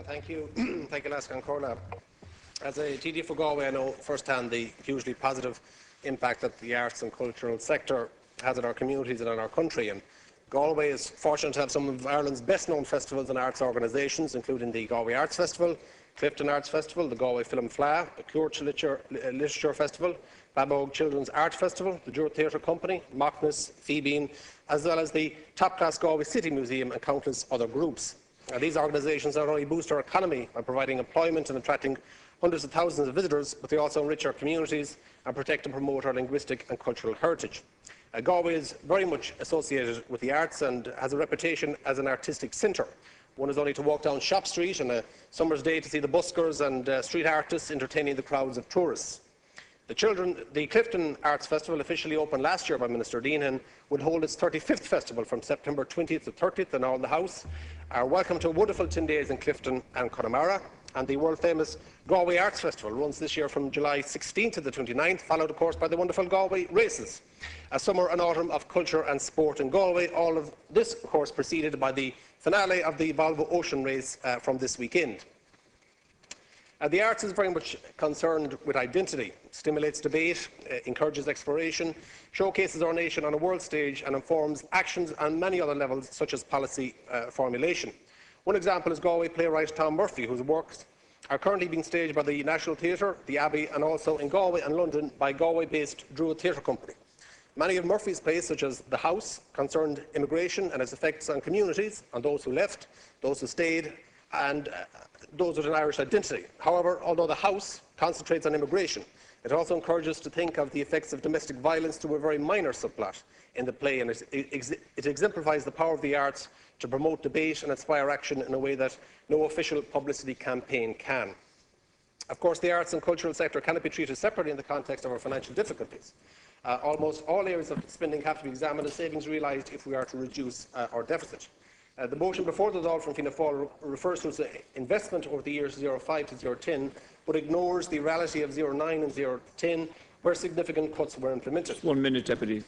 Thank you. Thank you, Lascan Corla. As a TD for Galway, I know firsthand the hugely positive impact that the arts and cultural sector has on our communities and on our country. And Galway is fortunate to have some of Ireland's best-known festivals and arts organisations, including the Galway Arts Festival, Clifton Arts Festival, the Galway Film Fleadh, the Cuairt Literature Festival, Babog Children's Art Festival, the Druid Theatre Company, Macnas, Phoebeen, as well as the top-class Galway City Museum and countless other groups. These organisations not only boost our economy by providing employment and attracting hundreds of thousands of visitors, but they also enrich our communities and protect and promote our linguistic and cultural heritage. Galway is very much associated with the arts and has a reputation as an artistic centre. One is only to walk down Shop Street on a summer's day to see the buskers and street artists entertaining the crowds of tourists. The Clifton Arts Festival, officially opened last year by Minister Dean, would hold its 35th festival from September 20th to 30th in all the house. Welcome to a wonderful 10 days in Clifton and Connemara. And the world-famous Galway Arts Festival runs this year from July 16th to the 29th, followed, of course, by the wonderful Galway Races, a summer and autumn of culture and sport in Galway. All of this, of course, preceded by the finale of the Volvo Ocean Race from this weekend. The arts is very much concerned with identity, stimulates debate, encourages exploration, showcases our nation on a world stage and informs actions on many other levels, such as policy formulation. One example is Galway playwright Tom Murphy, whose works are currently being staged by the National Theatre, the Abbey, and also in Galway and London by Galway-based Druid Theatre Company. Many of Murphy's plays, such as The House, concerned immigration and its effects on communities, on those who left, those who stayed, and those with an Irish identity. However, although The House concentrates on immigration, it also encourages to think of the effects of domestic violence to a very minor subplot in the play, and it exemplifies the power of the arts to promote debate and inspire action in a way that no official publicity campaign can. Of course, the arts and cultural sector cannot be treated separately in the context of our financial difficulties. Almost all areas of spending have to be examined and savings realised if we are to reduce our deficit. The motion before the Dáil from Fianna Fáil refers to its investment over the years 05 to 010, but ignores the reality of 09 and 010, where significant cuts were implemented. 1 minute, Deputy.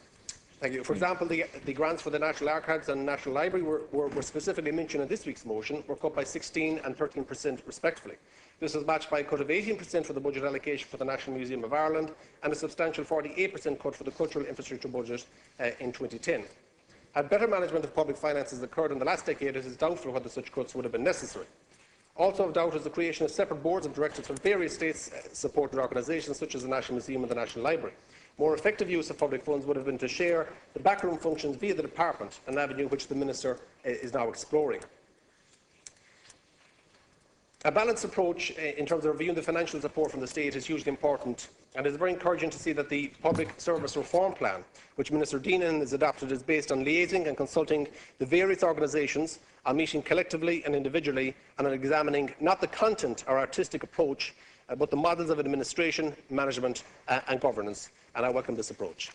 Thank you. For example, the grants for the National Archives and National Library were specifically mentioned in this week's motion, were cut by 16% and 13% respectively. This was matched by a cut of 18% for the budget allocation for the National Museum of Ireland and a substantial 48% cut for the cultural infrastructure budget in 2010. Had better management of public finances occurred in the last decade, it is doubtful whether such cuts would have been necessary. Also of doubt is the creation of separate boards of directors for various state-supported organisations such as the National Museum and the National Library. More effective use of public funds would have been to share the backroom functions via the department, an avenue which the Minister is now exploring. A balanced approach in terms of reviewing the financial support from the state is hugely important, and it is very encouraging to see that the Public Service Reform Plan, which Minister Dean has adopted, is based on liaising and consulting the various organisations, on meeting collectively and individually, and on examining not the content or artistic approach, but the models of administration, management and governance. And I welcome this approach.